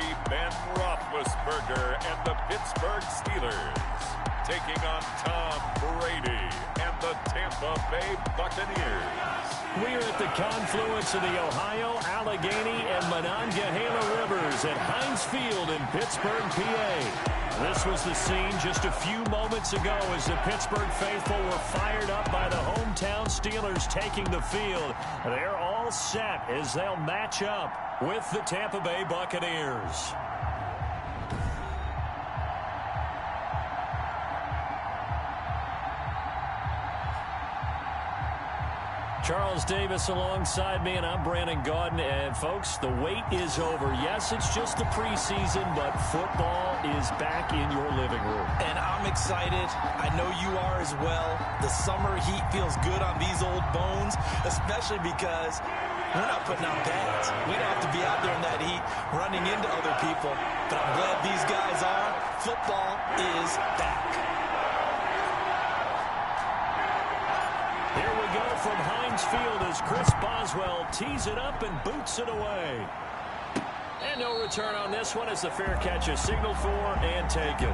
Legendary Ben Roethlisberger and the Pittsburgh Steelers taking on Tom Brady and the Tampa Bay Buccaneers. We're at the confluence of the Ohio, Allegheny, and Monongahela Rivers at Heinz Field in Pittsburgh, PA. This was the scene just a few moments ago as the Pittsburgh faithful were fired up by the hometown Steelers taking the field. They're all set as they'll match up with the Tampa Bay Buccaneers. Charles Davis alongside me, and I'm Brandon Gaudin. And, folks, the wait is over. Yes, it's just the preseason, but football is back in your living room. And I'm excited. I know you are as well. The summer heat feels good on these old bones, especially because we're not putting on pads. We don't have to be out there in that heat running into other people. But I'm glad these guys are. Football is back. Here we go from Heinz Field as Chris Boswell tees it up and boots it away. And no return on this one as the fair catch is signaled for and taken.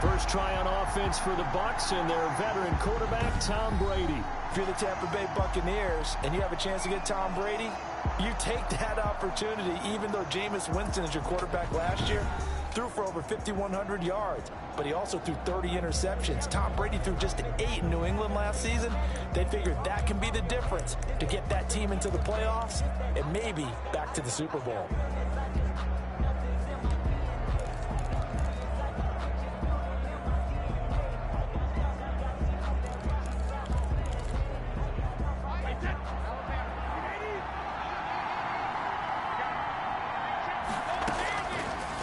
First try on offense for the Bucs and their veteran quarterback, Tom Brady. If you're the Tampa Bay Buccaneers and you have a chance to get Tom Brady, you take that opportunity, even though Jameis Winston is your quarterback last year. Threw for over 5,100 yards, but he also threw 30 interceptions. Tom Brady threw just 8 in New England last season. They figured that can be the difference to get that team into the playoffs and maybe back to the Super Bowl.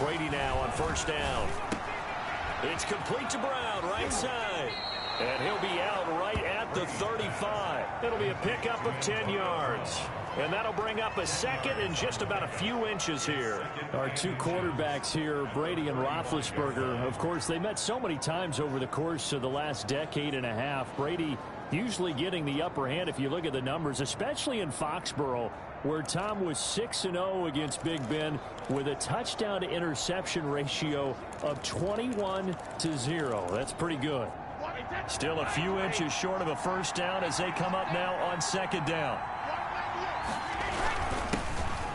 Brady now on first down. It's complete to Brown, right side. And he'll be out right at the 35. It'll be a pickup of 10 yards. And that'll bring up a second and just about a few inches here. Our two quarterbacks here, Brady and Roethlisberger, of course, they met so many times over the course of the last decade and a half. Brady usually getting the upper hand if you look at the numbers, especially in Foxborough, where Tom was 6-0 against Big Ben with a touchdown to interception ratio of 21-0. That's pretty good. Still a few inches short of a first down as they come up now on second down.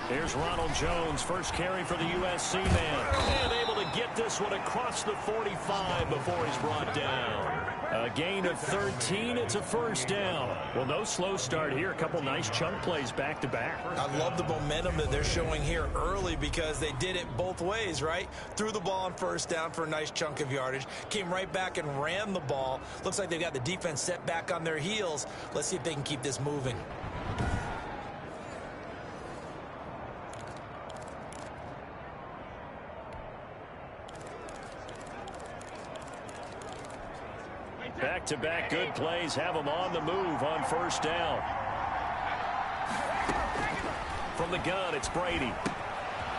Here's Ronald Jones, first carry for the USC man. And able to get this one across the 45 before he's brought down. A gain of 13, it's a first down. Well, no slow start here. A couple nice chunk plays back-to-back. I love the momentum that they're showing here early because they did it both ways, right? Threw the ball on first down for a nice chunk of yardage. Came right back and ran the ball. Looks like they've got the defense set back on their heels. Let's see if they can keep this moving. Back-to-back good plays have them on the move on first down. From the gun, it's Brady.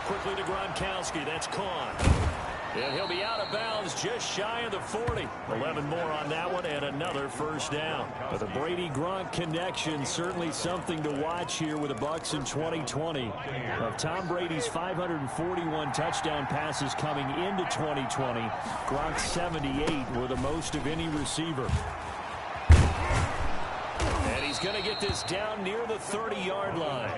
Quickly to Gronkowski. That's caught. And he'll be out of bounds just shy of the 40. 11 more on that one and another first down. But the Brady-Gronk connection, certainly something to watch here with the Bucs in 2020. Of Tom Brady's 541 touchdown passes coming into 2020, Gronk's 78 were the most of any receiver. And he's going to get this down near the 30-yard line.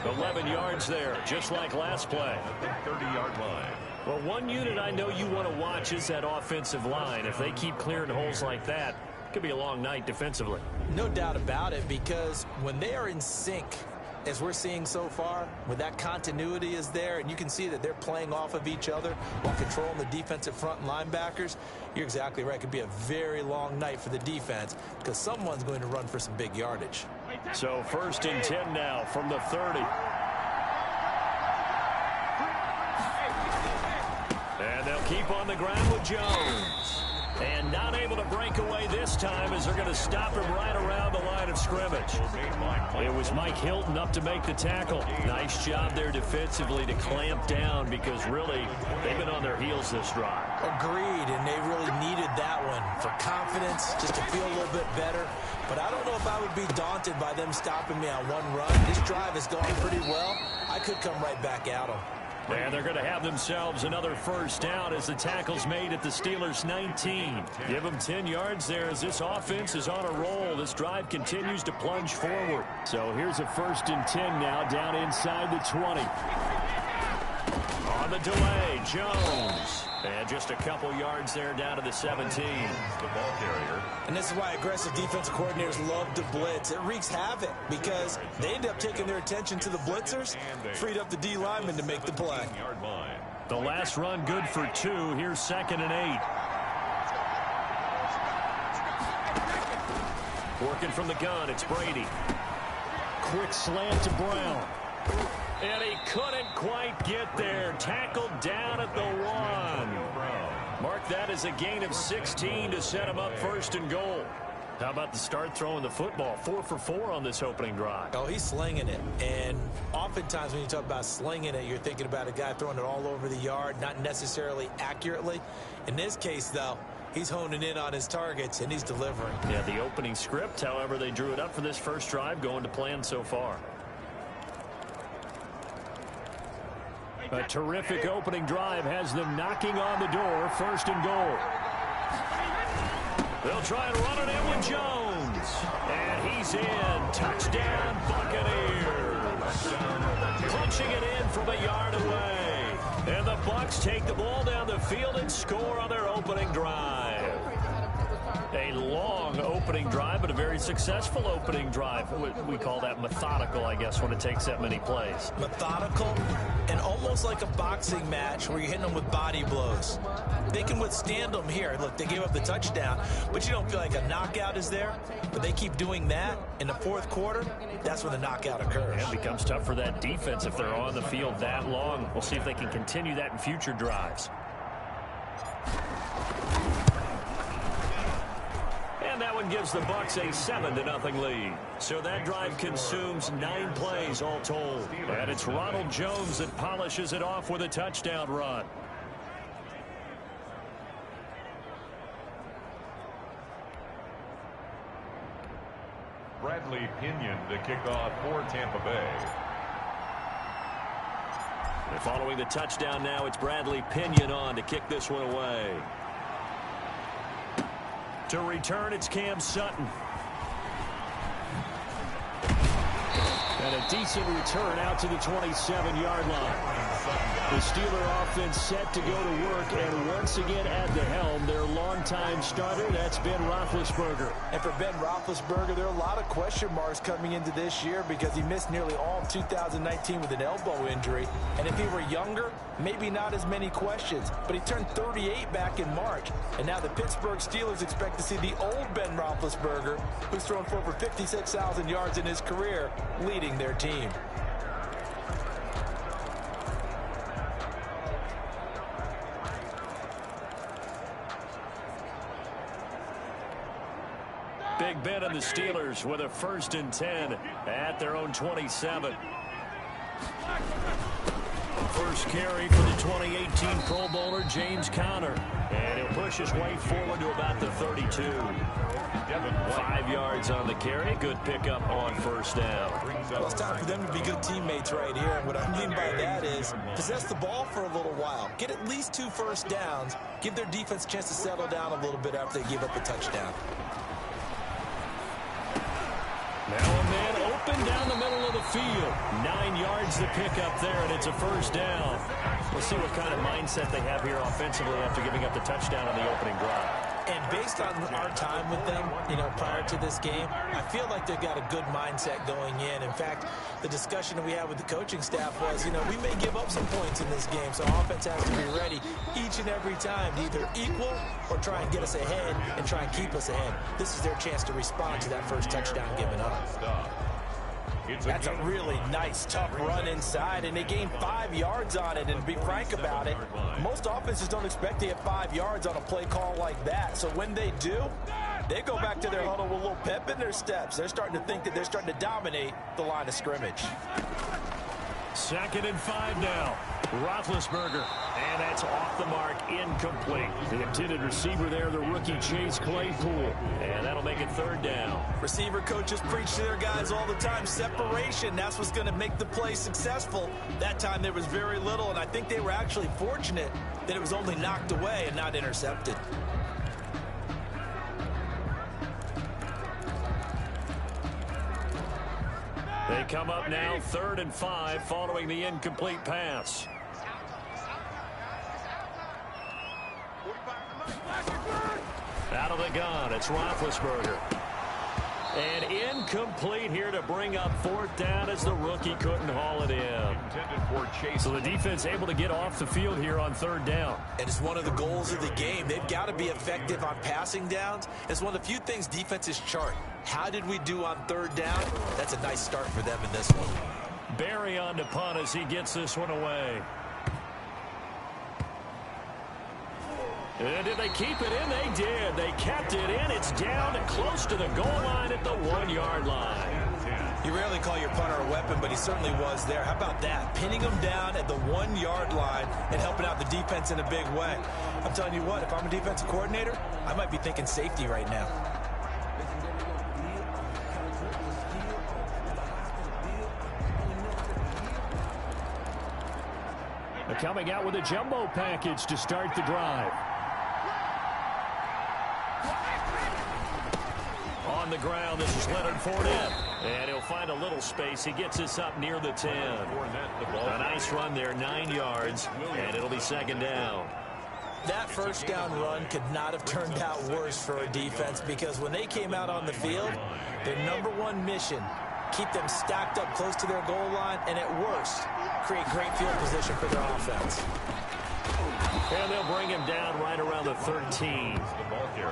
11 yards there, just like last play. 30-yard line. Well, one unit I know you want to watch is that offensive line. If they keep clearing holes like that, it could be a long night defensively. No doubt about it, because when they are in sync, as we're seeing so far, when that continuity is there, and you can see that they're playing off of each other while controlling the defensive front and linebackers, you're exactly right. It could be a very long night for the defense because someone's going to run for some big yardage. So first and 10 now from the 30. And they'll keep on the ground with Jones. And not able to break away this time as they're going to stop him right around the line of scrimmage. It was Mike Hilton up to make the tackle. Nice job there defensively to clamp down because really they've been on their heels this drive. Agreed, and they really needed that one for confidence, just to feel a little bit better. But I don't know if I would be daunted by them stopping me on one run. This drive has gone pretty well. I could come right back at them. And they're going to have themselves another first down as the tackle's made at the Steelers' 19. Give them 10 yards there as this offense is on a roll. This drive continues to plunge forward. So here's a 1st and 10 now down inside the 20. On the delay, Jones. And just a couple yards there down to the 17. The ball carrier. And this is why aggressive defensive coordinators love to blitz. It wreaks havoc because they end up taking their attention to the blitzers, freed up the D lineman to make the play. The last run good for 2. Here's 2nd and 8. Working from the gun, it's Brady. Quick slant to Brown. And he couldn't quite get there. Tackled down at the 1. Mark that as a gain of 16 to set him up 1st and goal. How about the start throwing the football? 4 for 4 on this opening drive. Oh, he's slinging it. And oftentimes when you talk about slinging it, you're thinking about a guy throwing it all over the yard, not necessarily accurately. In this case, though, he's honing in on his targets, and he's delivering. Yeah, the opening script, however, they drew it up for this first drive, going to plan so far. A terrific opening drive has them knocking on the door. 1st and goal. They'll try and run it in with Jones. And he's in. Touchdown, Buccaneers. Punching it in from a yard away. And the Bucs take the ball down the field and score on their opening drive. A long opening drive, but a very successful opening drive. We call that methodical, I guess, when it takes that many plays. Methodical and almost like a boxing match where you're hitting them with body blows. They can withstand them here. Look, they gave up the touchdown, but you don't feel like a knockout is there. But they keep doing that in the 4th quarter. That's when the knockout occurs. It becomes tough for that defense if they're on the field that long. We'll see if they can continue that in future drives. And that one gives the Bucs a 7-0 lead. So that drive consumes 9 plays all told. And it's Ronald Jones that polishes it off with a touchdown run. Bradley Pinion to kick off for Tampa Bay. And following the touchdown now, it's Bradley Pinion on to kick this one away. To return, it's Cam Sutton. And a decent return out to the 27-yard line. The Steeler offense set to go to work, and once again at the helm, their longtime starter, that's Ben Roethlisberger. And for Ben Roethlisberger, there are a lot of question marks coming into this year because he missed nearly all of 2019 with an elbow injury. And if he were younger, maybe not as many questions. But he turned 38 back in March. And now the Pittsburgh Steelers expect to see the old Ben Roethlisberger, who's thrown for over 56,000 yards in his career, leading their team. Big Ben and the Steelers with a 1st and 10 at their own 27. First carry for the 2018 Pro Bowler, James Conner. And he'll push his way forward to about the 32. 5 yards on the carry. Good pickup on 1st down. Well, it's time for them to be good teammates right here. And what I mean by that is possess the ball for a little while. Get at least 2 first downs. Give their defense a chance to settle down a little bit after they give up a touchdown. Now a man open down the middle of the field. 9 yards to pick up there, and it's a 1st down. We'll see what kind of mindset they have here offensively after giving up the touchdown on the opening drive. And based on our time with them, prior to this game, I feel like they've got a good mindset going in. In fact, the discussion that we had with the coaching staff was, we may give up some points in this game, so offense has to be ready each and every time to either equal or try and get us ahead and try and keep us ahead. This is their chance to respond to that first touchdown given up. That's a really nice, tough run inside, and they gained 5 yards on it. And to be frank about it, most offenses don't expect to get 5 yards on a play call like that. So when they do, they go back to their huddle with a little pep in their steps. They're starting to think that they're starting to dominate the line of scrimmage. 2nd and 5 now. Roethlisberger. And that's off the mark, incomplete. The intended receiver there, the rookie Chase Claypool. And that'll make it 3rd down. Receiver coaches preach to their guys all the time. Separation, that's what's going to make the play successful. That time there was very little, and I think they were actually fortunate that it was only knocked away and not intercepted. They come up now 3rd and 5 following the incomplete pass. Out of the gun, it's Roethlisberger. And incomplete here to bring up 4th down as the rookie couldn't haul it in. So the defense able to get off the field here on 3rd down. And it's one of the goals of the game. They've got to be effective on passing downs. It's one of the few things defenses chart. How did we do on 3rd down? That's a nice start for them in this one. Barry on to punt as he gets this one away. And did they keep it in? They did. They kept it in. It's down and close to the goal line at the 1-yard line. You rarely call your punter a weapon, but he certainly was there. How about that? Pinning him down at the 1-yard line and helping out the defense in a big way. I'm telling you what, if I'm a defensive coordinator, I might be thinking safety right now. They're coming out with a jumbo package to start the drive. On the ground, this is Leonard Fournette. And he'll find a little space. He gets this up near the 10. A nice run there, 9 yards, and it'll be 2nd down. That 1st down run could not have turned out worse for a defense, because when they came out on the field, their #1 mission, keep them stacked up close to their goal line, and at worst, create great field position for their offense. And they'll bring him down right around the 13.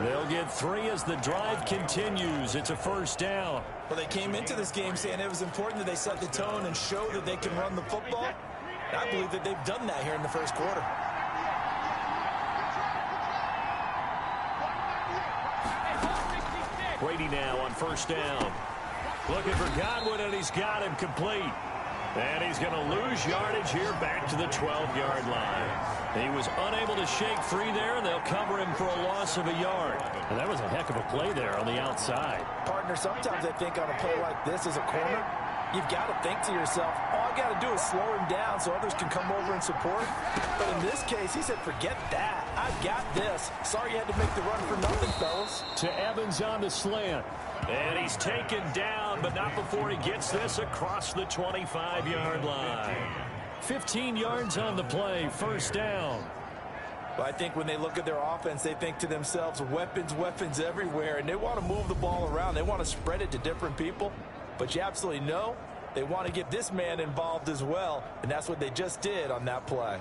They'll get 3 as the drive continues. It's a 1st down. Well, they came into this game saying it was important that they set the tone and show that they can run the football. And I believe that they've done that here in the 1st quarter. Brady now on 1st down. Looking for Godwin, and he's got him complete. And he's going to lose yardage here back to the 12-yard line. He was unable to shake free there, and they'll cover him for a loss of a yard. And that was a heck of a play there on the outside. Partner, sometimes I think on a play like this as a corner, you've got to think to yourself, all I got to do is slow him down so others can come over and support. But in this case, he said, forget that. I got this. Sorry you had to make the run for nothing, fellas. To Evans on the slant. And he's taken down, but not before he gets this across the 25-yard line. 15 yards on the play, 1st down. But I think when they look at their offense, they think to themselves, weapons, weapons everywhere, and they want to move the ball around. They want to spread it to different people. But you absolutely know they want to get this man involved as well, and that's what they just did on that play.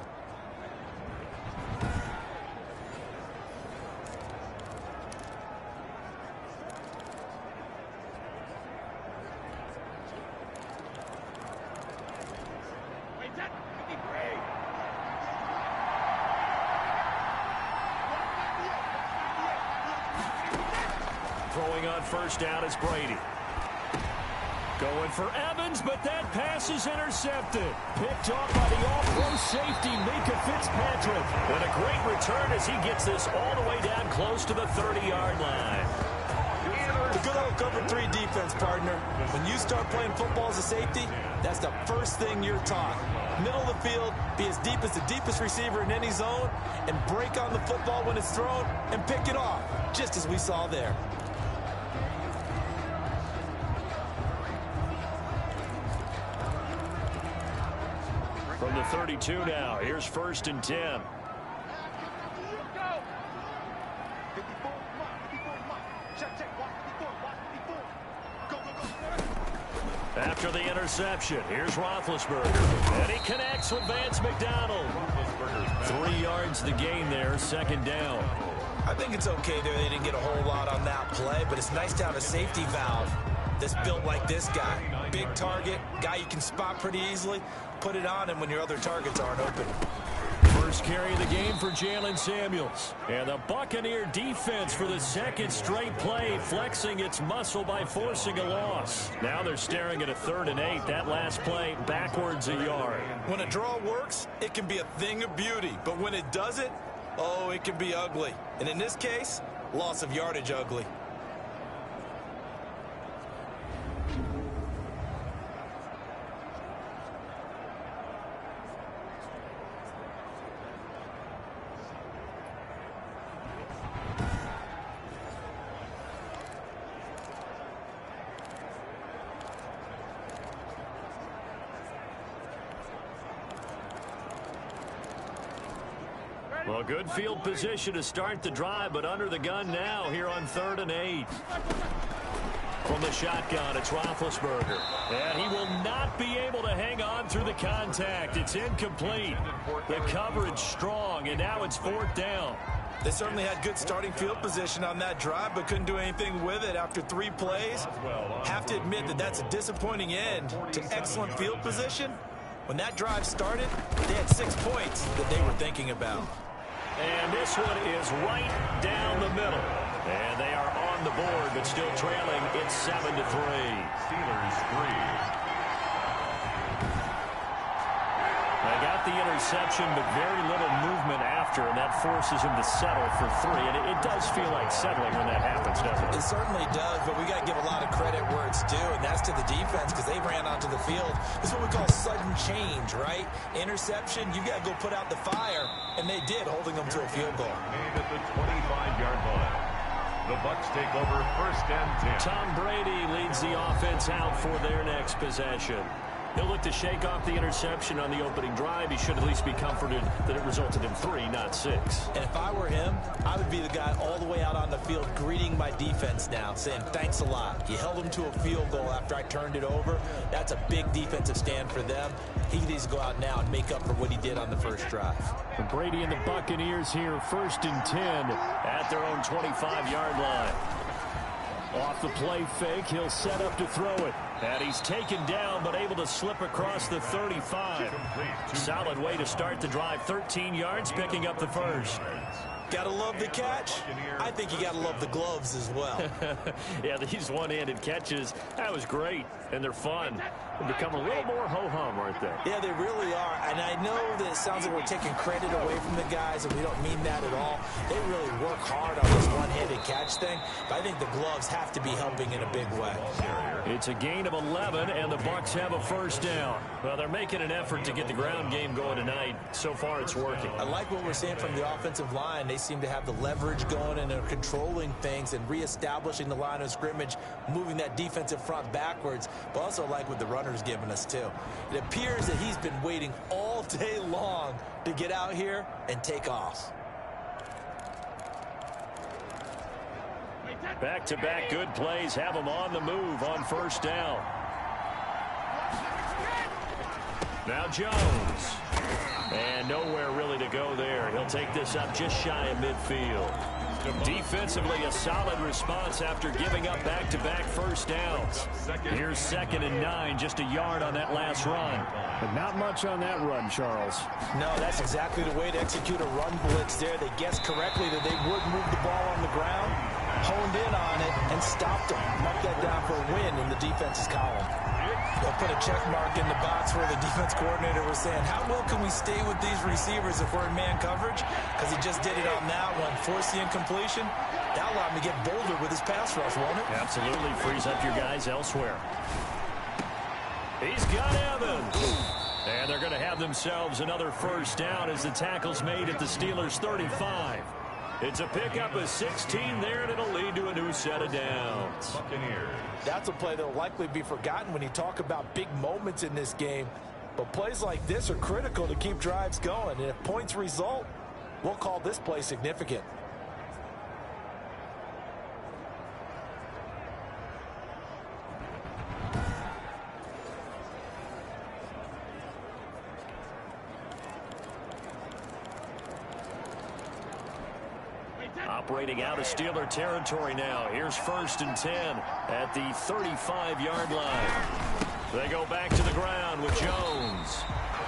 Throwing on 1st down is Brady. Going for Evans, but that pass is intercepted. Picked off by the all-pro safety, Mika Fitzpatrick. And a great return as he gets this all the way down close to the 30-yard line. The good old cover 3 defense, partner. When you start playing football as a safety, that's the first thing you're taught. Middle of the field, be as deep as the deepest receiver in any zone, and break on the football when it's thrown and pick it off, just as we saw there. From the 32 now, here's 1st and 10. After the interception, here's Roethlisberger. And he connects with Vance McDonald. 3 yards the gain there, 2nd down. I think it's okay there. They didn't get a whole lot on that play, but it's nice to have a safety valve that's built like this guy. Big target, guy you can spot pretty easily. Put it on him when your other targets aren't open. First carry of the game for Jalen Samuels. And the Buccaneer defense for the second straight play, flexing its muscle by forcing a loss. Now they're staring at a 3rd and 8. That last play backwards a yard. When a draw works, it can be a thing of beauty. But when it doesn't, oh, it can be ugly. And in this case, loss of yardage ugly. Well, good field position to start the drive, but under the gun now here on 3rd and 8. From the shotgun, it's Roethlisberger. And he will not be able to hang on through the contact. It's incomplete. The coverage strong, and now it's 4th down. They certainly had good starting field position on that drive, but couldn't do anything with it after 3 plays. Have to admit that that's a disappointing end to excellent field position. When that drive started, they had 6 points that they were thinking about. And this one is right down the middle. And they are on the board, but still trailing. It's 7-3. Steelers 3. They got the interception, but very little movement after, and that forces him to settle for 3. And it does feel like settling when that happens, doesn't it? It certainly does, but we got to give a lot of credit where it's due, and that's to the defense because they ran onto the field. It's what we call sudden change, right? Interception, you got to go put out the fire, and they did, holding them to a field goal. Made at the 25-yard line. The Bucs take over 1st and 10. Tom Brady leads the offense out for their next possession. He'll look to shake off the interception on the opening drive. He should at least be comforted that it resulted in 3, not 6. And if I were him, I would be the guy all the way out on the field greeting my defense now, saying, thanks a lot. You held them to a field goal after I turned it over. That's a big defensive stand for them. He needs to go out now and make up for what he did on the first drive. And Brady and the Buccaneers here, 1st and 10 at their own 25-yard line. Off the play fake, he'll set up to throw it. And he's taken down, but able to slip across the 35. Solid way to start the drive. 13 yards, picking up the first. Gotta love the catch. I think you gotta love the gloves as well. Yeah, these one-handed catches, that was great, and they're fun. They become a little more ho-hum, aren't they? Yeah, they really are. And I know that it sounds like we're taking credit away from the guys, and we don't mean that at all. They really work hard on this one-handed catch thing, but I think the gloves have to be helping in a big way. It's a gain of 11, and the Bucs have a 1st down. Well, they're making an effort to get the ground game going tonight. So far, it's working. I like what we're seeing from the offensive line. They seem to have the leverage going and are controlling things and reestablishing the line of scrimmage, moving that defensive front backwards, but also like what the runner's giving us, too. It appears that he's been waiting all day long to get out here and take off. Back-to-back good plays have him on the move on 1st down. Now Jones. And nowhere really to go there. He'll take this up just shy of midfield. Defensively, a solid response after giving up back-to-back 1st downs. Here's 2nd and 9, just a yard on that last run. But not much on that run, Charles. No, that's exactly the way to execute a run blitz there. They guessed correctly that they would move the ball on the ground, honed in on it, and stopped them. Mark that down for a win in the defense's column. They'll put a check mark in the box where the defense coordinator was saying, how well can we stay with these receivers if we're in man coverage? Because he just did it on that one. Force the incompletion. That'll allow him to get bolder with his pass rush, won't it? Absolutely. Frees up your guys elsewhere. He's got Evans. And they're going to have themselves another 1st down as the tackle's made at the Steelers' 35. It's a pickup of 16 there, and it'll lead to a new set of downs. Buccaneers. That's a play that will likely be forgotten when you talk about big moments in this game. But plays like this are critical to keep drives going. And if points result, we'll call this play significant. Operating out of Steeler territory now. Here's 1st and 10 at the 35-yard line. They go back to the ground with Jones.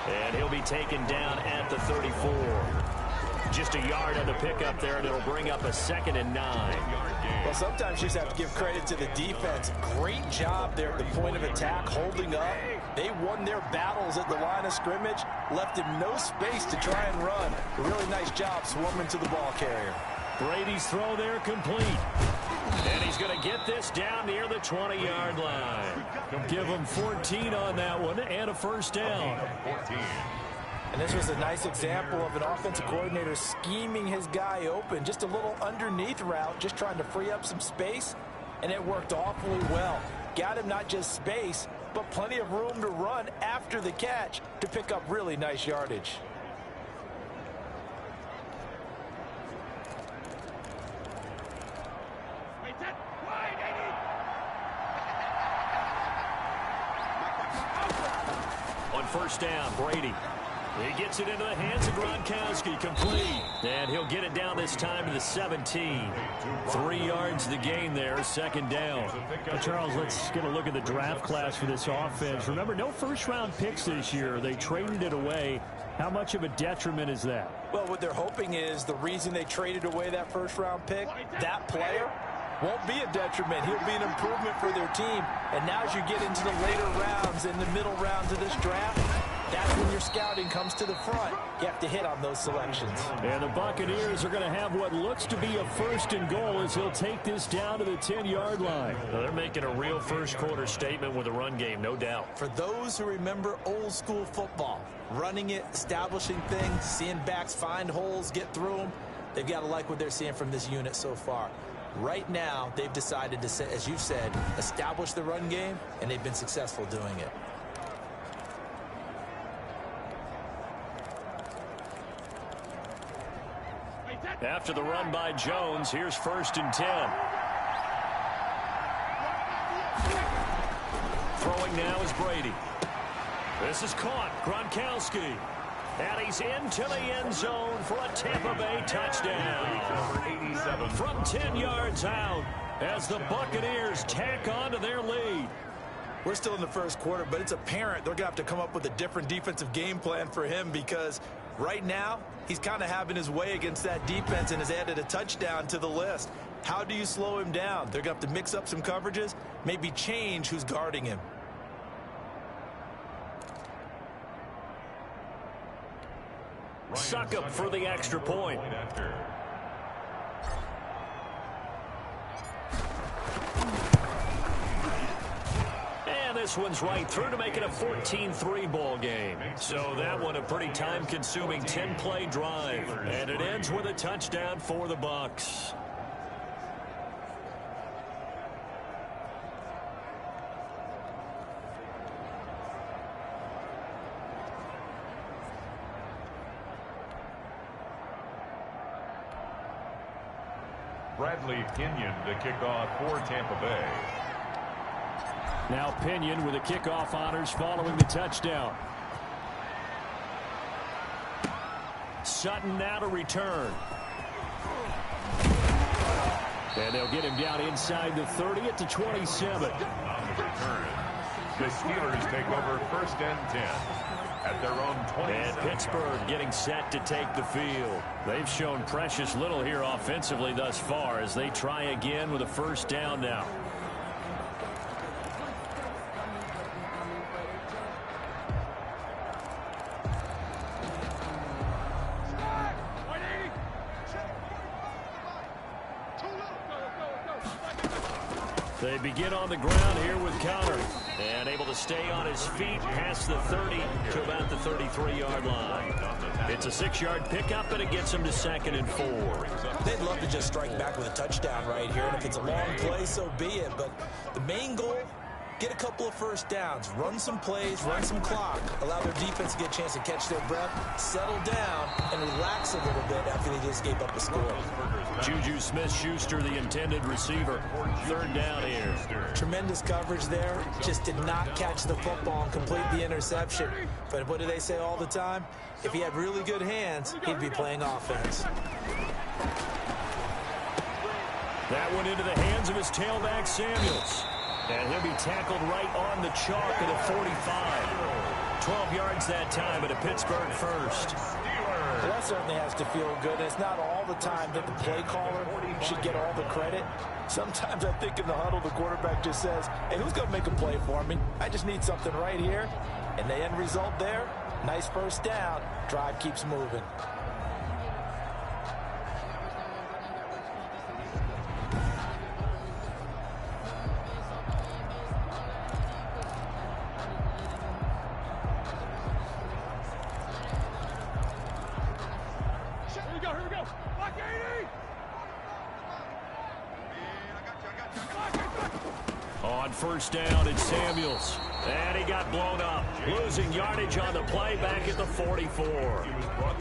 And he'll be taken down at the 34. Just a yard on the pickup there, and it'll bring up a 2nd and 9. Well, sometimes you just have to give credit to the defense. Great job there at the point of attack, holding up. They won their battles at the line of scrimmage, left him no space to try and run. A really nice job swarming to the ball carrier. Brady's throw there complete. And he's going to get this down near the 20-yard line. Give him 14 on that one and a first down. And this was a nice example of an offensive coordinator scheming his guy open. Just a little underneath route, just trying to free up some space, and it worked awfully well. Got him not just space, but plenty of room to run after the catch to pick up really nice yardage. On first down, Brady. He gets it into the hands of Gronkowski, complete. And he'll get it down this time to the 17. 3 yards the gain there, 2nd down. Well, Charles, let's get a look at the draft class for this offense. Remember, no first-round picks this year. They traded it away. How much of a detriment is that? Well, what they're hoping is the reason they traded away that first-round pick, that player won't be a detriment. He'll be an improvement for their team. And now as you get into the later rounds, in the middle rounds of this draft, that's when your scouting comes to the front. You have to hit on those selections. And the Buccaneers are going to have what looks to be a 1st and goal as he'll take this down to the 10-yard line. Well, they're making a real first-quarter statement with a run game, no doubt. For those who remember old-school football, running it, establishing things, seeing backs find holes, get through them, they've got to like what they're seeing from this unit so far. Right now, they've decided to, as you've said, establish the run game, and they've been successful doing it. After the run by Jones, here's 1st and 10. Throwing now is Brady. This is caught. Gronkowski. And he's into the end zone for a Tampa Bay touchdown. From 10 yards out as the Buccaneers tack on to their lead. We're still in the first quarter, but it's apparent they're going to have to come up with a different defensive game plan for him because right now he's kind of having his way against that defense and has added a touchdown to the list. How do you slow him down? They're going to have to mix up some coverages, maybe change who's guarding him. Suck up for the extra point. And this one's right through to make it a 14-3 ball game. So that one a pretty time-consuming 10-play drive. And it ends with a touchdown for the Bucs. Bradley Pinion to kick off for Tampa Bay. Now Pinion with the kickoff honors following the touchdown. Sutton now to return. And they'll get him down inside the 30 at the 27. On the return, the Steelers take over 1st and 10. At their own 20. And Pittsburgh getting set to take the field. They've shown precious little here offensively thus far as they try again with a 1st down now. They begin on the ground here with Connor. And able to stay on his feet past the 30 to about the 33-yard line. It's a 6-yard pickup, and it gets him to 2nd and 4. They'd love to just strike back with a touchdown right here. And if it's a long play, so be it. But the main goal, get a couple of 1st downs, run some plays, run some clock, allow their defense to get a chance to catch their breath, settle down, and relax a little bit after they just gave up a score. Juju Smith-Schuster, the intended receiver. 3rd down here. Tremendous coverage there. Just did not catch the football and complete the interception. But what do they say all the time? If he had really good hands, he'd be playing offense. That one into the hands of his tailback, Samuels. And he'll be tackled right on the chalk at a 45. 12 yards that time at a Pittsburgh first. Well, that certainly has to feel good. It's not all the time that the play caller should get all the credit. Sometimes I think in the huddle, the quarterback just says, hey, who's going to make a play for me? I just need something right here. And the end result there, nice first down. Drive keeps moving. On first down, it's Samuels. And he got blown up. Losing yardage on the play back at the 44.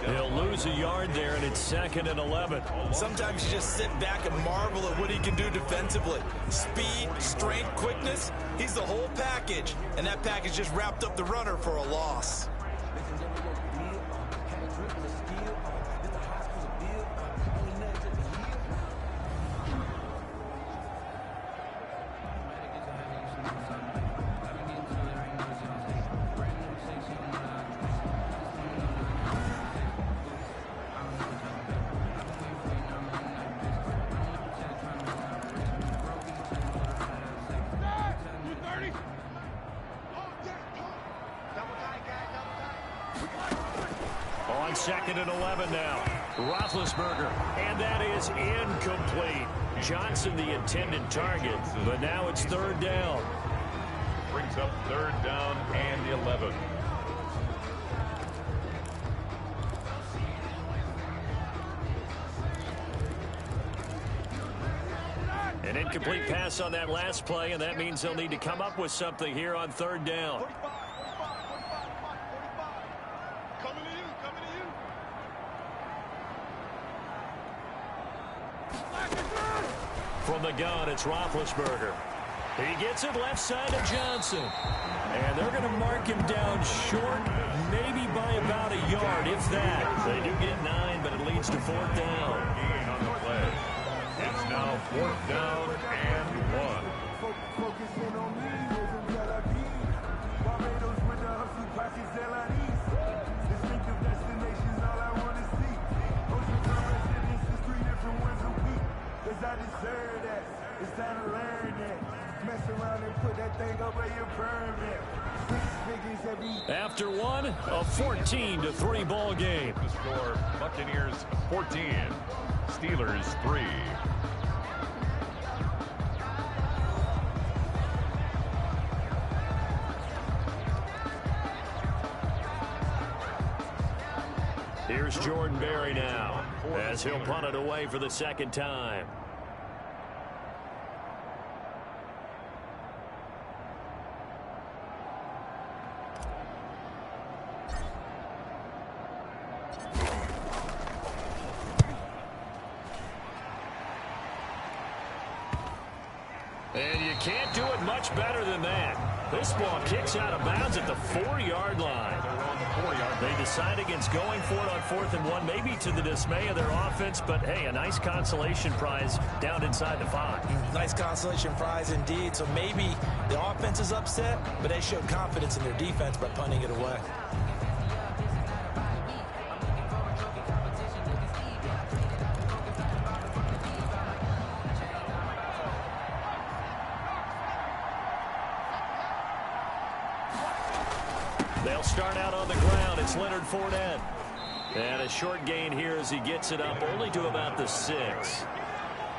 He'll lose a yard there, and it's 2nd and 11. Sometimes you just sit back and marvel at what he can do defensively. Speed, strength, quickness. He's the whole package. And that package just wrapped up the runner for a loss. On 2nd and 11 now. Roethlisberger, and that is incomplete. Johnson the intended target, but now it's 3rd down. Brings up 3rd down and 11. An incomplete pass on that last play, and that means they'll need to come up with something here on 3rd down. From the gun, it's Roethlisberger. He gets it left side to Johnson. And they're going to mark him down short, maybe by about a yard, if that. They do get 9, but it leads to 4th down. Gain on the play. It's now 4th down and 1. I deserve that. It's time to learn that. Mess around and put that thing up where you burn it. After one, a 14-3 ball game. The score, Buccaneers 14, Steelers 3. Here's Jordan Berry now, as he'll punt it away for the 2nd time. And you can't do it much better than that. This ball kicks out of bounds at the 4-yard line. They decide against going for it on 4th and 1, maybe to the dismay of their offense, but hey, a nice consolation prize down inside the 5. Nice consolation prize indeed. So maybe the offense is upset, but they showed confidence in their defense by punting it away. They'll start out on the ground. It's Leonard Fournette. And a short gain here as he gets it up only to about the 6.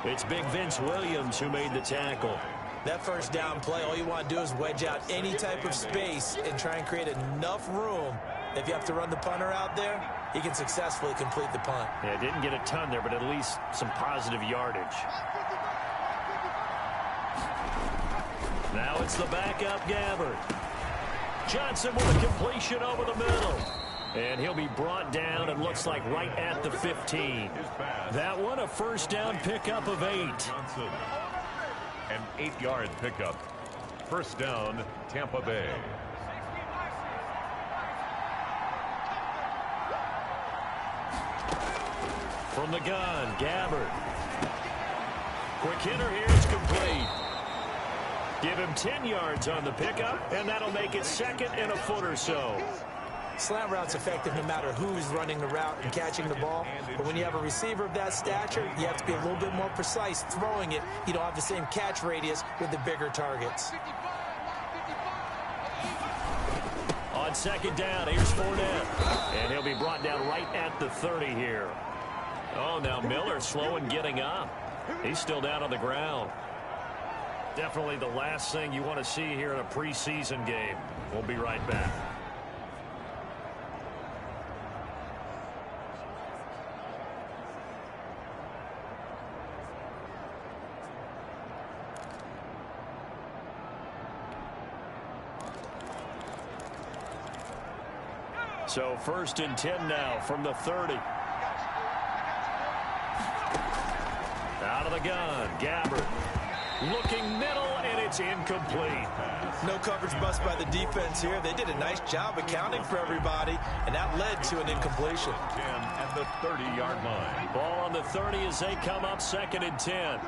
It's Big Vince Williams who made the tackle. That first down play, all you want to do is wedge out any type of space and try and create enough room. If you have to run the punter out there, he can successfully complete the punt. Yeah, didn't get a ton there, but at least some positive yardage. Now it's the backup Gabbard. Johnson with a completion over the middle. And he'll be brought down and looks like right at the 15. That one, a first down pickup of 8. Johnson, an 8-yard pickup. First down, Tampa Bay. From the gun, Gabbard. Quick hitter here, it's complete. Give him 10 yards on the pickup, and that'll make it second and a foot or so. Slant route's effective no matter who's running the route and catching the ball. But when you have a receiver of that stature, you have to be a little bit more precise throwing it. You don't have the same catch radius with the bigger targets. On second down, here's Fournette. And he'll be brought down right at the 30 here. Oh, now Miller slow in getting up. He's still down on the ground. Definitely the last thing you want to see here in a preseason game. We'll be right back. So first and 10 now from the 30. Out of the gun, Gabbard. Looking middle, and it's incomplete. No coverage bust by the defense here. They did a nice job accounting for everybody, and that led to an incompletion. 10 at the 30-yard line. Ball on the 30 as they come up second and 10.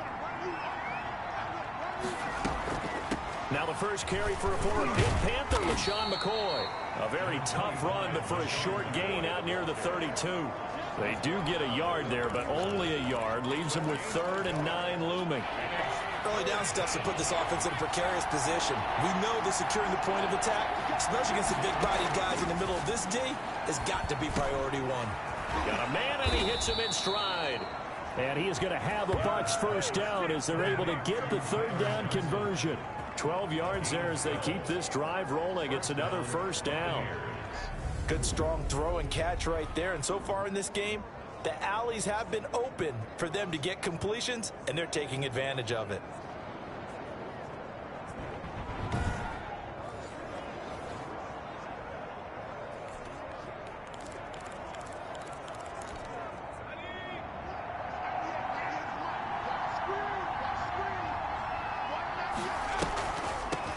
Now the first carry for a former Pitt Panther, LaShawn McCoy. A very tough run, but for a short gain out near the 32. They do get a yard there, but only a yard. Leaves them with 3rd and 9 looming. Early down stuff to put this offense in a precarious position. We know that securing the point of attack, especially against the big-bodied guys in the middle of this D, has got to be priority one. Got a man, and he hits him in stride. And he is going to have a Bucs first down as they're able to get the 3rd down conversion. 12 yards there as they keep this drive rolling. It's another first down. Good, strong throw and catch right there. And so far in this game, the alleys have been open for them to get completions, and they're taking advantage of it.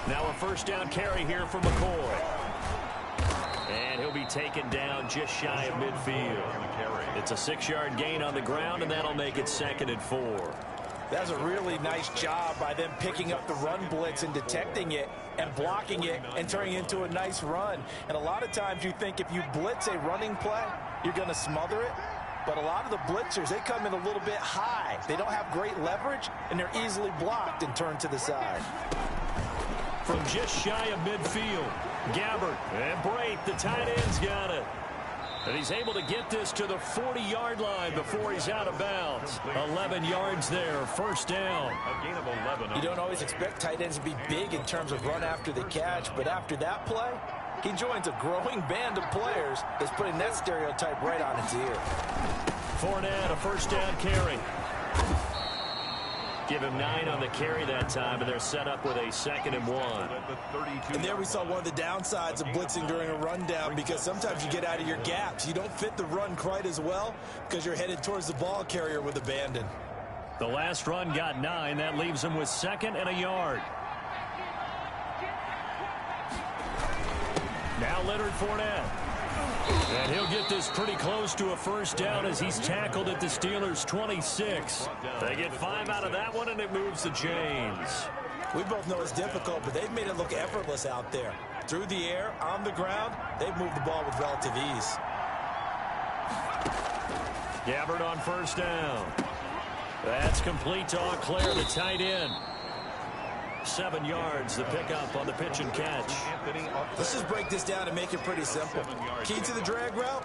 Now a first down carry here for McCoy. And he'll be taken down just shy of midfield. It's a 6-yard gain on the ground, and that'll make it 2nd and 4. That's a really nice job by them picking up the run blitz and detecting it and blocking it and turning it into a nice run. And a lot of times you think if you blitz a running play, you're going to smother it. But a lot of the blitzers, they come in a little bit high. They don't have great leverage, and they're easily blocked and turned to the side. From just shy of midfield, Gabbard and Brate, the tight end's got it. And he's able to get this to the 40-yard line before he's out of bounds. 11 yards there, first down. A gain of 11. You don't always expect tight ends to be big in terms of run after the catch, but after that play, he joins a growing band of players that's putting that stereotype right on its ear. Fournette, a first down carry. Give him 9 on the carry that time, and they're set up with a 2nd and 1. And there we saw one of the downsides of blitzing during a rundown, because sometimes you get out of your gaps. You don't fit the run quite as well because you're headed towards the ball carrier with abandon. The last run got 9. That leaves him with 2nd and a yard. Now Leonard Fournette. And he'll get this pretty close to a first down as he's tackled at the Steelers' 26. They get 5 out of that one, and it moves the chains. We both know it's difficult, but they've made it look effortless out there. Through the air, on the ground, they've moved the ball with relative ease. Gabbard on first down. That's complete to Auclair, the tight end. 7 yards, the pickup on the pitch and catch. Let's just break this down and make it pretty simple. Key to the drag route,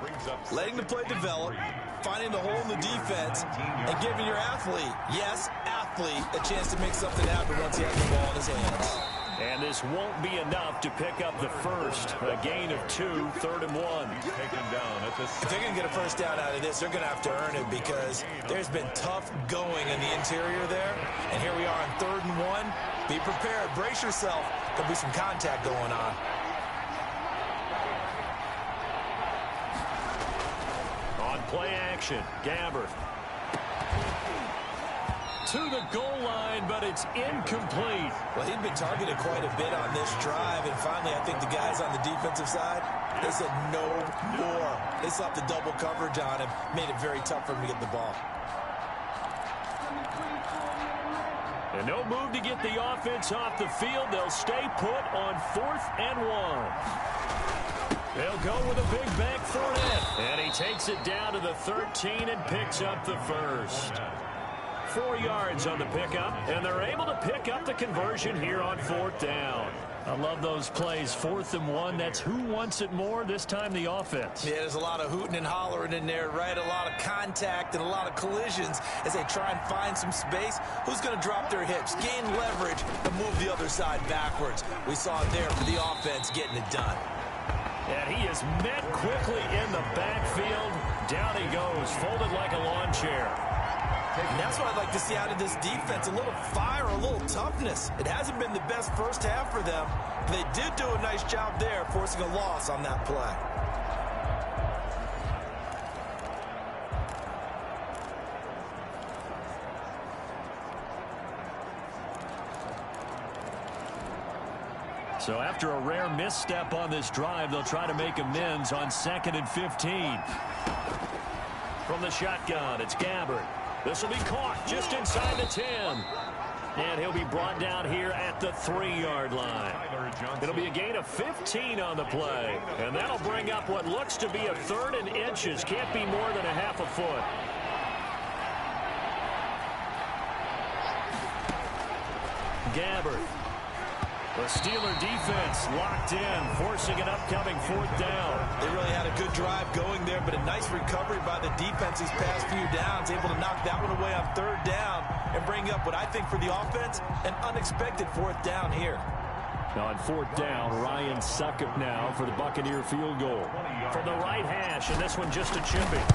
letting the play develop, finding the hole in the defense, and giving your athlete, yes, athlete, a chance to make something happen once he has the ball in his hands. And this won't be enough to pick up the first. A gain of 2, 3rd and 1. If they're going to get a first down out of this, they're going to have to earn it, because there's been tough going in the interior there. And here we are on 3rd and 1. Be prepared. Brace yourself. There'll be some contact going on. On play action, Gabbard. To the goal line, but it's incomplete. Well, he'd been targeted quite a bit on this drive, and finally I think the guys on the defensive side, they said no more. They slapped the double coverage on him, made it very tough for him to get the ball. And no move to get the offense off the field. They'll stay put on 4th and 1. They'll go with a big bank for it. And he takes it down to the 13 and picks up the first. 4 yards on the pickup, and they're able to pick up the conversion here on 4th down. I love those plays. 4th and 1. That's who wants it more, this time the offense. Yeah, there's a lot of hooting and hollering in there, right? A lot of contact and a lot of collisions as they try and find some space. Who's going to drop their hips, gain leverage, and move the other side backwards? We saw it there for the offense getting it done. And he is met quickly in the backfield. Down he goes, folded like a lawn chair. And that's what I'd like to see out of this defense, a little fire, a little toughness. It hasn't been the best first half for them. They did do a nice job there, forcing a loss on that play. So after a rare misstep on this drive, they'll try to make amends on 2nd and 15. From the shotgun, it's Gabbard. This will be caught just inside the 10. And he'll be brought down here at the 3-yard line. It'll be a gain of 15 on the play. And that'll bring up what looks to be a 3rd and inches. Can't be more than a half a foot. Gabbard. The Steeler defense locked in, forcing an upcoming 4th down. They really had a good drive going there, but a nice recovery by the defense these past few downs, able to knock that one away on 3rd down and bring up what I think for the offense, an unexpected 4th down here. Now on 4th down, Ryan Succop now for the Buccaneer field goal. From the right hash, and this one just a chipping.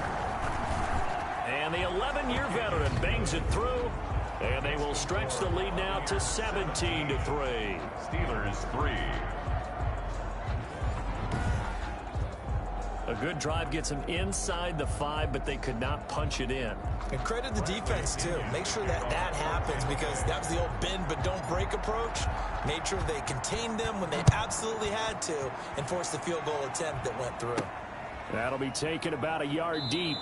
And the 11-year veteran bangs it through. And they will stretch the lead now to 17-3. Steelers 3. A good drive gets them inside the 5, but they could not punch it in. And credit the defense, too. Make sure that that happens, because that was the old bend but don't break approach. Made sure they contained them when they absolutely had to and forced the field goal attempt that went through. That'll be taken about a yard deep.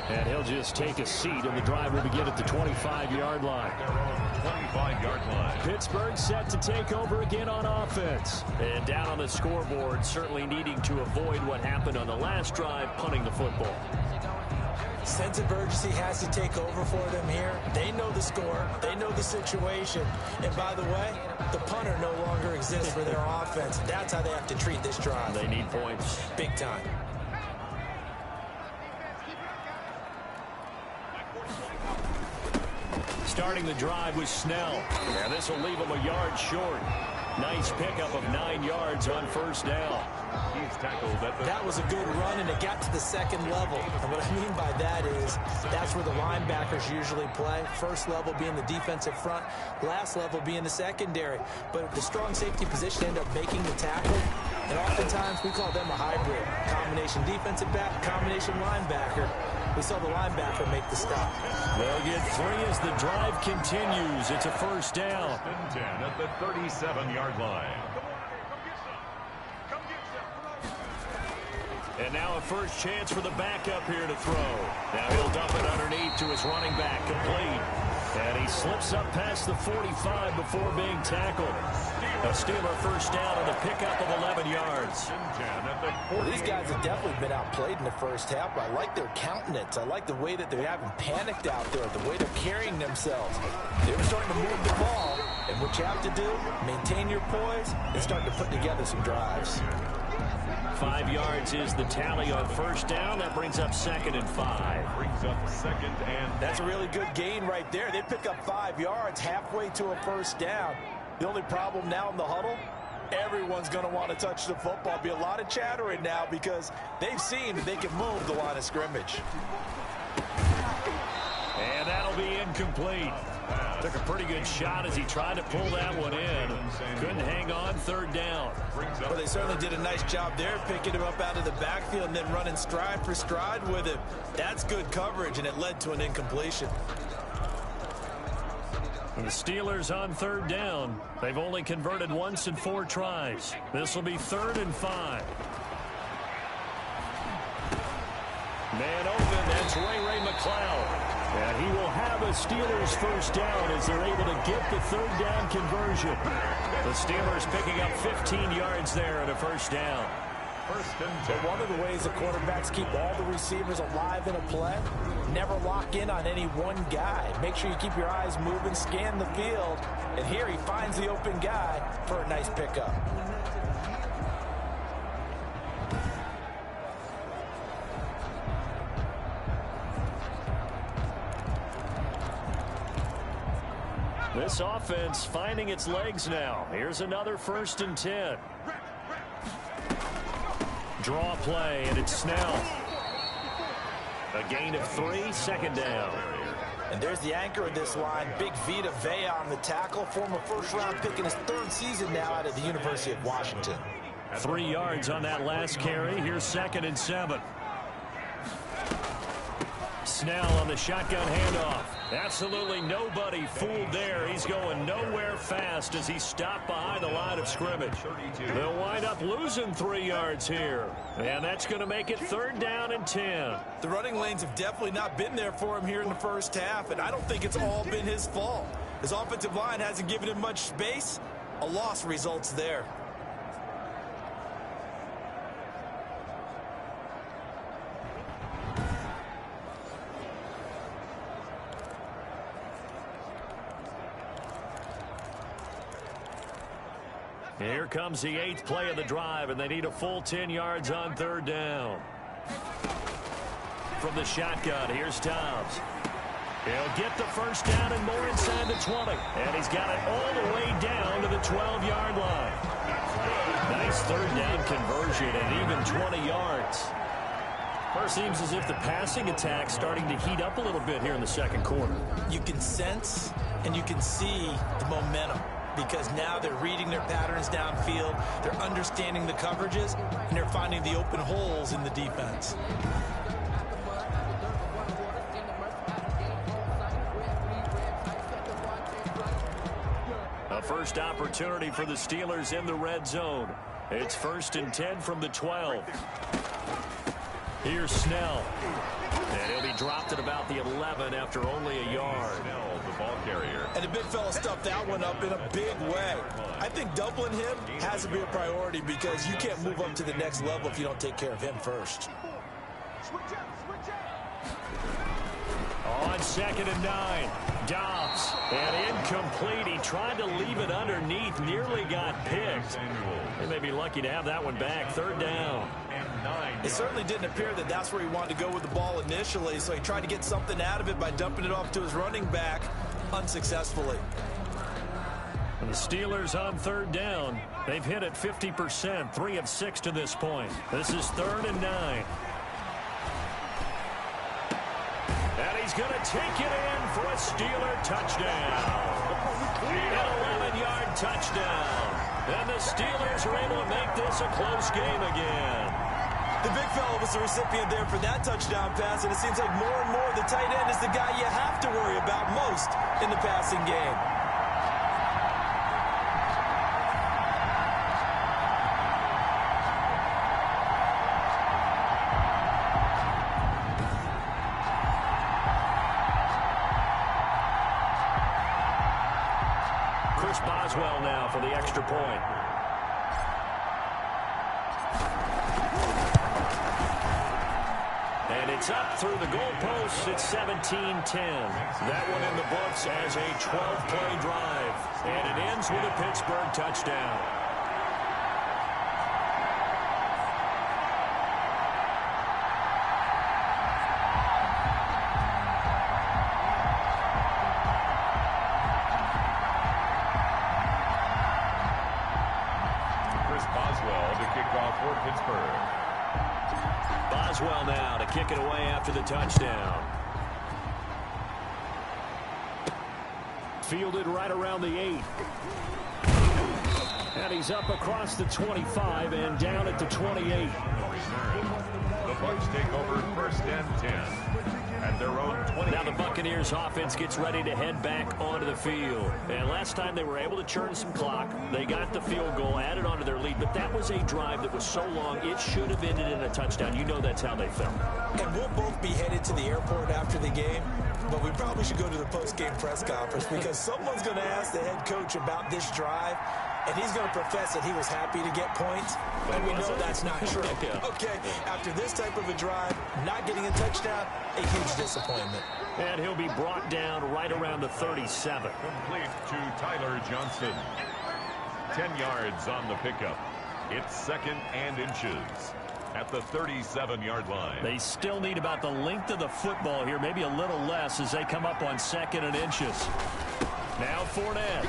And he'll just take a seat, and the drive will begin at the 25-yard line. 25-yard line. Pittsburgh set to take over again on offense. And down on the scoreboard, certainly needing to avoid what happened on the last drive, punting the football. Sense of urgency has to take over for them here. They know the score. They know the situation. And by the way, the punter no longer exists for their offense. That's how they have to treat this drive. They need points. Big time. Starting the drive with Snell. And this will leave him a yard short. Nice pickup of 9 yards on 1st down. He's tackled at the... That was a good run, and it got to the 2nd level. And what I mean by that is that's where the linebackers usually play. First level being the defensive front, last level being the secondary. But the strong safety position end up making the tackle. And oftentimes we call them a hybrid. Combination defensive back, combination linebacker. We saw the linebacker make the stop. They'll get 3 as the drive continues. It's a 1st down. 10 at the 37-yard line. And now a first chance for the backup here to throw. Now he'll dump it underneath to his running back, complete. And he slips up past the 45 before being tackled. A Steeler 1st down on the pickup of 11 yards. Well, these guys have definitely been outplayed in the first half, but I like their countenance. I like the way that they haven't panicked out there, the way they're carrying themselves. They were starting to move the ball, and what you have to do, maintain your poise, and start to put together some drives. 5 yards is the tally on 1st down. That brings up 2nd and 5. Brings up 2nd and... That's a really good gain right there. They pick up 5 yards halfway to a 1st down. The only problem now in the huddle, everyone's going to want to touch the football. Be a lot of chattering now because they've seen that they can move the line of scrimmage. And that'll be incomplete. Took a pretty good shot as he tried to pull that one in. Couldn't hang on 3rd down. Well, they certainly did a nice job there, picking him up out of the backfield and then running stride for stride with him. That's good coverage, and it led to an incompletion. And the Steelers on 3rd down. They've only converted once in 4 tries. This will be 3rd and 5. Man open, that's Ray McCloud. And he will have a Steelers first down as they're able to get the third down conversion. The Steelers picking up 15 yards there and a first down. But one of the ways the quarterbacks keep all the receivers alive in a play, never lock in on any one guy. Make sure you keep your eyes moving, scan the field, and here he finds the open guy for a nice pickup. This offense finding its legs now. Here's another 1st and 10. Draw play, and it's Snell. A gain of 3, 2nd down. And there's the anchor of this line, Big Vita Vea on the tackle, former first-round pick in his 3rd season now out of the University of Washington. 3 yards on that last carry. Here's 2nd and 7. Snell on the shotgun handoff. Absolutely nobody fooled there. He's going nowhere fast as he's stopped behind the line of scrimmage. They'll wind up losing 3 yards here. And that's going to make it 3rd down and 10. The running lanes have definitely not been there for him here in the first half, and I don't think it's all been his fault. His offensive line hasn't given him much space. A loss results there. Here comes the 8th play of the drive, and they need a full 10 yards on 3rd down. From the shotgun, here's Toms. He'll get the first down and more inside the 20. And he's got it all the way down to the 12-yard line. Nice 3rd down conversion and even 20 yards. It seems as if the passing attack's starting to heat up a little bit here in the 2nd quarter. You can sense and you can see the momentum, because now they're reading their patterns downfield, they're understanding the coverages, and they're finding the open holes in the defense. A first opportunity for the Steelers in the red zone. It's 1st and 10 from the 12. Here's Snell. And he'll be dropped at about the 11 after only a yard. Snell, the ball carrier. And the big fella stuffed that one up in a big way. I think doubling him has to be a priority, because you can't move up to the next level if you don't take care of him first. On 2nd and 9, Dobbs, and incomplete. He tried to leave it underneath, nearly got picked. They may be lucky to have that one back. 3rd down. It certainly didn't appear that that's where he wanted to go with the ball initially, so he tried to get something out of it by dumping it off to his running back unsuccessfully. And the Steelers on 3rd down. They've hit it 50%, 3 of 6 to this point. This is 3rd and 9. And he's going to take it in for a Steeler touchdown. An 11-yard touchdown. And the Steelers are able to make this a close game again. The big fella was the recipient there for that touchdown pass, and it seems like more and more the tight end is the guy you have to worry about most in the passing game. Boswell now for the extra point. And it's up through the goalposts. It's 17-10. That one in the books as a 12-play drive. And it ends with a Pittsburgh touchdown. Boswell now to kick it away after the touchdown. Fielded right around the 8. And he's up across the 25 and down at the 28. The Bucs take over 1st and 10 at their own 20. Now the the Buccaneers offense gets ready to head back onto the field. And last time they were able to churn some clock. They got the field goal, added onto their lead, but that was a drive that was so long it should have ended in a touchdown. You know that's how they felt. And we'll both be headed to the airport after the game, but we probably should go to the post-game press conference because someone's going to ask the head coach about this drive, and he's going to profess that he was happy to get points, and we know that's not true. Okay, after this type of a drive, not getting a touchdown, a huge disappointment. And he'll be brought down right around the 37. Complete to Tyler Johnston. 10 yards on the pickup. It's 2nd and inches at the 37-yard line. They still need about the length of the football here, maybe a little less as they come up on 2nd and inches. Now Fournette.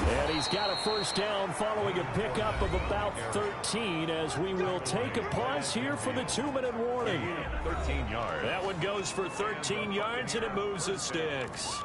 And he's got a first down following a pickup of about 13 as we will take a pause here for the 2-minute warning. 13 yards. That one goes for 13 yards and it moves the sticks.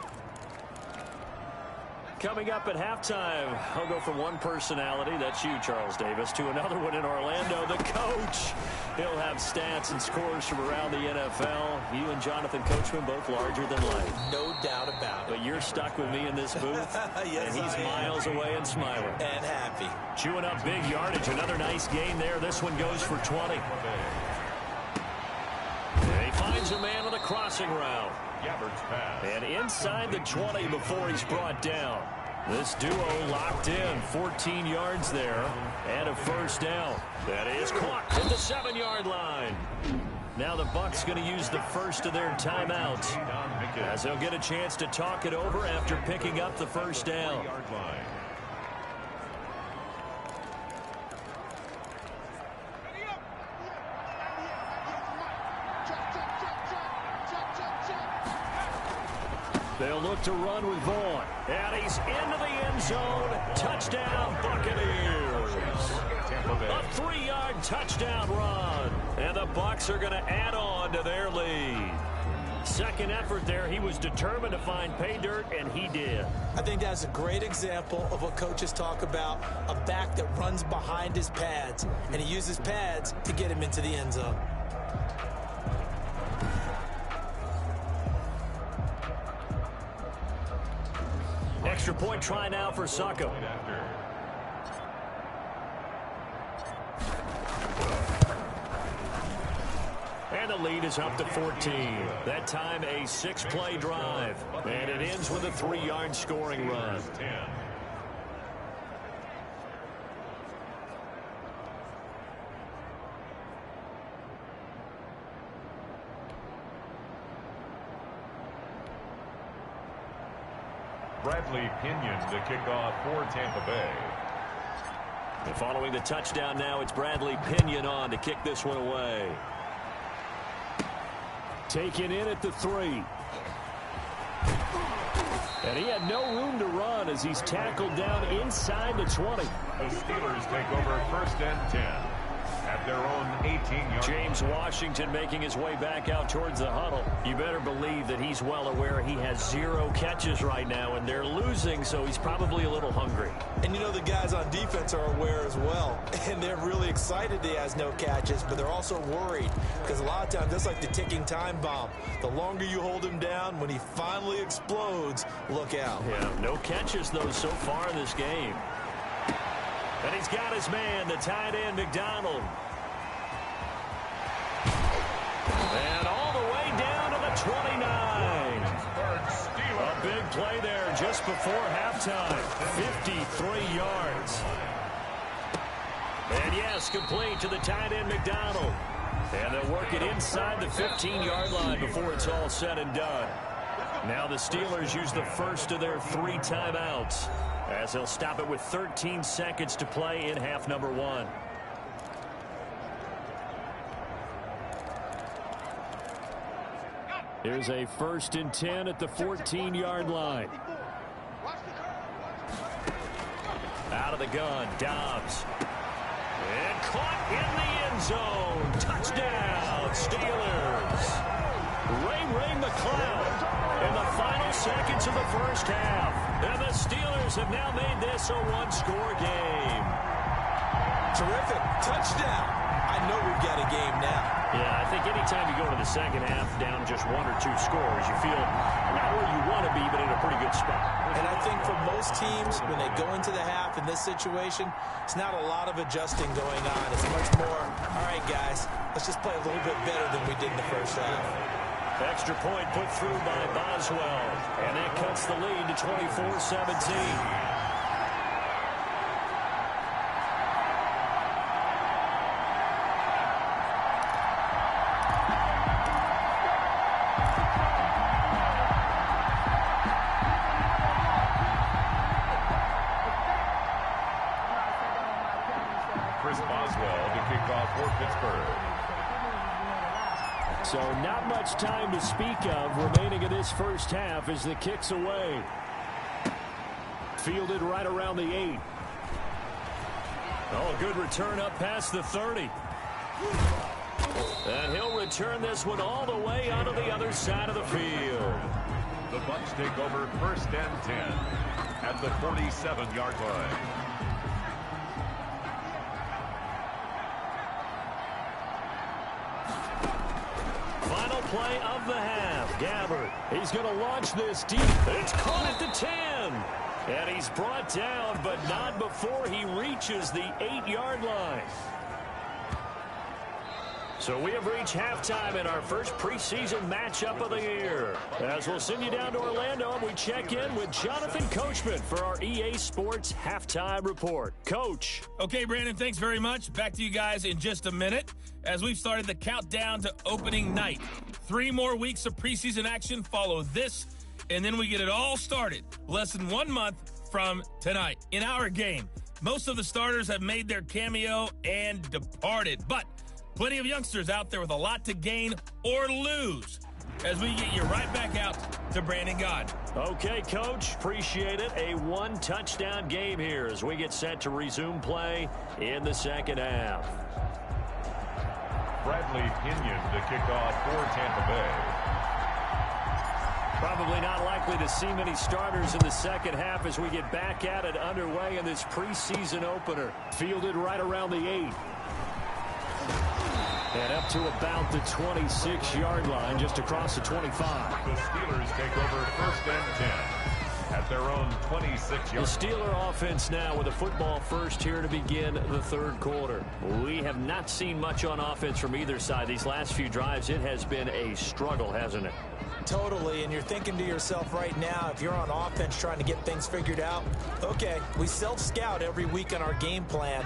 Coming up at halftime, I'll go from one personality, that's you, Charles Davis, to another one in Orlando, the coach. He'll have stats and scores from around the NFL. You and Jonathan Coachman both larger than life. No doubt about it. But you're stuck with me in this booth, yes, and he's miles away and smiling. And happy. Chewing up big yardage, another nice gain there. This one goes for 20. And he finds a man on the crossing route. And inside the 20 before he's brought down. This duo locked in, 14 yards there, and a first down. That is caught at the 7-yard line. Now the Bucs going to use the first of their timeouts as they'll get a chance to talk it over after picking up the first down. They'll look to run with Vaughn. And he's into the end zone. Touchdown, Buccaneers. A 3-yard touchdown run. And the Bucs are going to add on to their lead. Second effort there. He was determined to find pay dirt, and he did. I think that's a great example of what coaches talk about, a back that runs behind his pads, and he uses pads to get him into the end zone. Extra point try now for Sacco. And the lead is up to 14. That time a 6-play drive. And it ends with a 3-yard scoring run. Bradley Pinion to kick off for Tampa Bay. And following the touchdown now, it's Bradley Pinion on to kick this one away. Taken in at the 3. And he had no room to run as he's tackled down inside the 20. The Steelers take over 1st and 10 at their own 18-yard. James Washington making his way back out towards the huddle. You better believe that he's well aware he has 0 catches right now, and they're losing, so he's probably a little hungry. And you know the guys on defense are aware as well, and they're really excited he has no catches, but they're also worried because a lot of times that's like the ticking time bomb. The longer you hold him down, when he finally explodes, look out. Yeah, no catches, though, so far in this game. And he's got his man, the tight end, McDonald. And all the way down to the 29. A big play there just before halftime. 53 yards. And yes, complete to the tight end, McDonald. And they'll work it inside the 15-yard line before it's all said and done. Now the Steelers use the first of their 3 timeouts, as they'll stop it with 13 seconds to play in half number 1. Here's a 1st and 10 at the 14-yard line. Out of the gun, Dobbs. And caught in the end zone. Touchdown, Steelers. Ray McCloud in the final seconds of the first half. And the Steelers have now made this a 1-score game. Terrific. Touchdown. I know we've got a game now. Yeah, I think anytime you go to the second half down just 1 or 2 scores, you feel not where you want to be, but in a pretty good spot. And I think for most teams, when they go into the half in this situation, it's not a lot of adjusting going on. It's much more, all right, guys, let's just play a little bit better than we did in the first half. Extra point put through by Boswell, and that cuts the lead to 24-17. So not much time to speak of remaining in this first half as the kick's away. Fielded right around the 8. Oh, good return up past the 30. And he'll return this one all the way onto the other side of the field. The Bucs take over 1st and 10 at the 47-yard line. Play of the half. Gabbard, he's going to launch this deep. It's caught at the 10. And he's brought down, but not before he reaches the 8-yard line. So we have reached halftime in our first preseason matchup of the year. As we'll send you down to Orlando, we check in with Jonathan Coachman for our EA Sports Halftime Report. Coach. Okay, Brandon, thanks very much. Back to you guys in just a minute as we've started the countdown to opening night. 3 more weeks of preseason action follow this, and then we get it all started less than 1 month from tonight. In our game, most of the starters have made their cameo and departed, but plenty of youngsters out there with a lot to gain or lose as we get you right back out to Brandon God. Okay, Coach. Appreciate it. A 1-touchdown game here as we get set to resume play in the second half. Bradley Pinion to kick off for Tampa Bay. Probably not likely to see many starters in the second half as we get back at it underway in this preseason opener. Fielded right around the 8. And up to about the 26-yard line, just across the 25. The Steelers take over 1st and 10 at their own 26-yard. The Steeler offense now with a football first here to begin the third quarter. We have not seen much on offense from either side. These last few drives, it has been a struggle, hasn't it? Totally, and you're thinking to yourself right now, if you're on offense trying to get things figured out, okay, we self-scout every week on our game plan.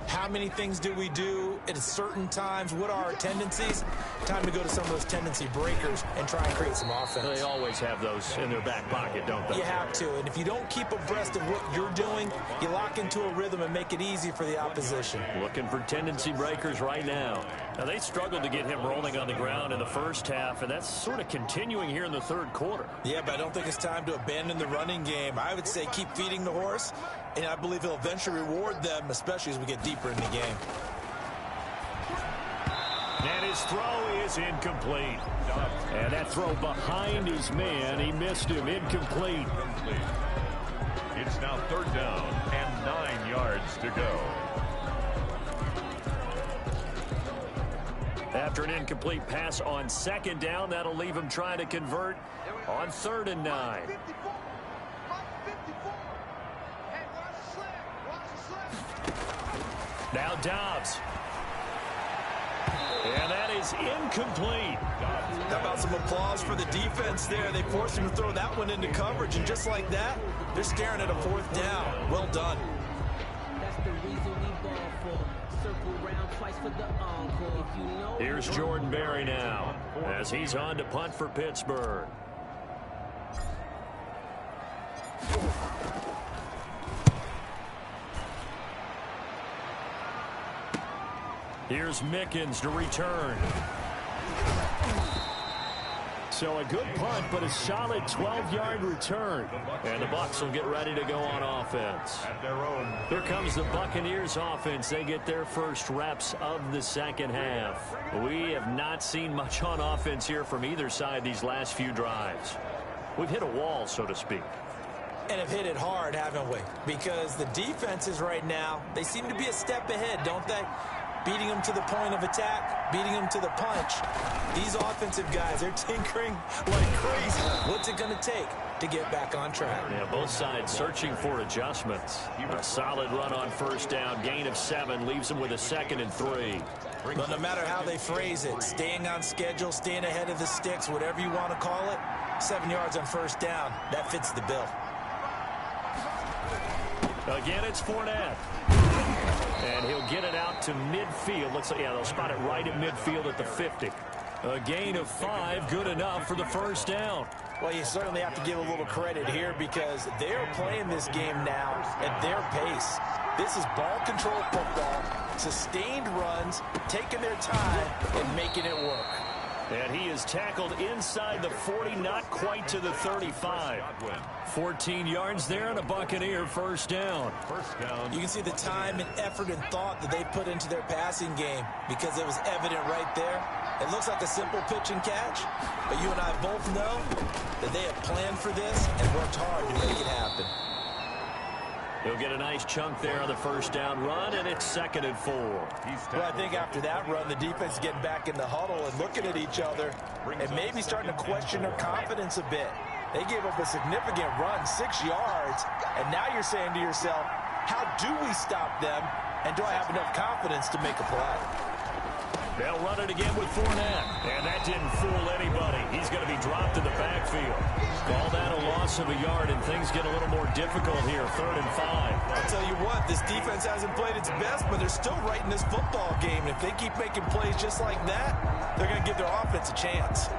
How many things do we do at certain times? What are our tendencies? Time to go to some of those tendency breakers and try and create some offense. They always have those in their back pocket, don't they? You have to, and if you don't keep abreast of what you're doing, you lock into a rhythm and make it easy for the opposition. Looking for tendency breakers right now. Now, they struggled to get him rolling on the ground in the first half, and that's sort of continuing here in the third quarter. Yeah, but I don't think it's time to abandon the running game. I would say keep feeding the horse, and I believe he'll eventually reward them, especially as we get deeper in the game. And his throw is incomplete. And that throw behind his man, he missed him. Incomplete. It's now 3rd down and 9 yards to go. After an incomplete pass on 2nd down, that'll leave him trying to convert on 3rd and 9. Now Dobbs. And that is incomplete. How about some applause for the defense there? They forced him to throw that one into coverage, and just like that, they're staring at a 4th down. Well done. That's the reason we ball for. Circle round twice for the encore. If you know. Here's Jordan Berry now as he's on to punt for Pittsburgh. Here's Mickens to return. So a good punt, but a solid 12-yard return. And the Bucs will get ready to go on offense. Here comes the Buccaneers offense. They get their first reps of the second half. We have not seen much on offense here from either side these last few drives. We've hit a wall, so to speak. And have hit it hard, haven't we? Because the defenses right now, they seem to be a step ahead, don't they? beating them to the point of attack, beating them to the punch. These offensive guys, they're tinkering like crazy. What's it going to take to get back on track? Yeah, both sides searching for adjustments. A solid run on first down. Gain of 7 leaves them with a 2nd and 3. But no matter how they phrase it, staying on schedule, staying ahead of the sticks, whatever you want to call it, 7 yards on first down, that fits the bill. Again, it's Fournette. And he'll get it out to midfield. Looks like, yeah, they'll spot it right at midfield at the 50. A gain of 5, good enough for the first down. Well, you certainly have to give a little credit here because they're playing this game now at their pace. This is ball control football, sustained runs, taking their time, and making it work. And he is tackled inside the 40, not quite to the 35. 14 yards there and a Buccaneer first down. You can see the time and effort and thought that they put into their passing game because it was evident right there. It looks like a simple pitch and catch, but you and I both know that they have planned for this and worked hard to make it happen. He'll get a nice chunk there on the first down run, and it's 2nd and 4. Well, I think after that run, the defense is getting back in the huddle and looking at each other and maybe starting to question their confidence a bit. They gave up a significant run, 6 yards, and now you're saying to yourself, how do we stop them, and do I have enough confidence to make a play? They'll run it again with Fournette, and that didn't fool anybody. He's going to be dropped in the backfield. Call that a loss of a yard, and things get a little more difficult here, 3rd and 5. I'll tell you what, this defense hasn't played its best, but they're still right in this football game. And if they keep making plays just like that, they're going to give their offense a chance.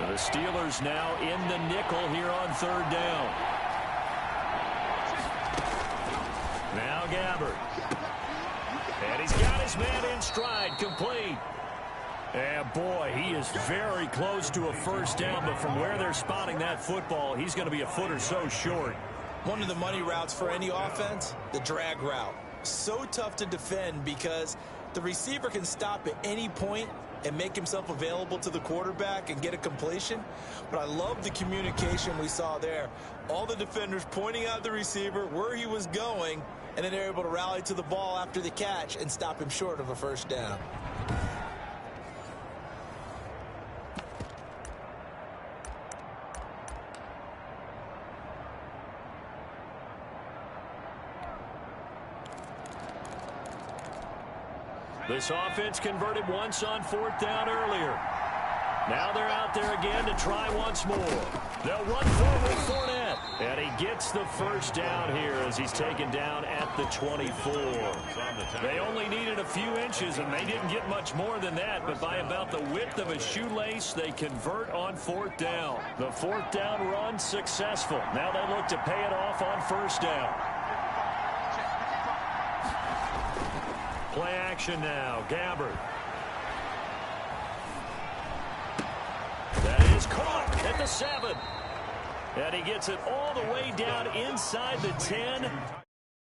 The Steelers now in the nickel here on 3rd down. Now Gabbert. And he's got his man in stride, complete. And boy, he is very close to a first down, but from where they're spotting that football, he's going to be a foot or so short. One of the money routes for any offense, the drag route. So tough to defend because the receiver can stop at any point and make himself available to the quarterback and get a completion. But I love the communication we saw there. All the defenders pointing out the receiver, where he was going, and then they're able to rally to the ball after the catch and stop him short of a first down. This offense converted once on 4th down earlier. Now they're out there again to try once more. They'll run forward Fournette. And he gets the first down here as he's taken down at the 24. They only needed a few inches, and they didn't get much more than that. But by about the width of a shoelace, they convert on 4th down. The 4th down run successful. Now they look to pay it off on first down. Play action now. Gabbert. That is caught at the 7. And he gets it all the way down inside the 10.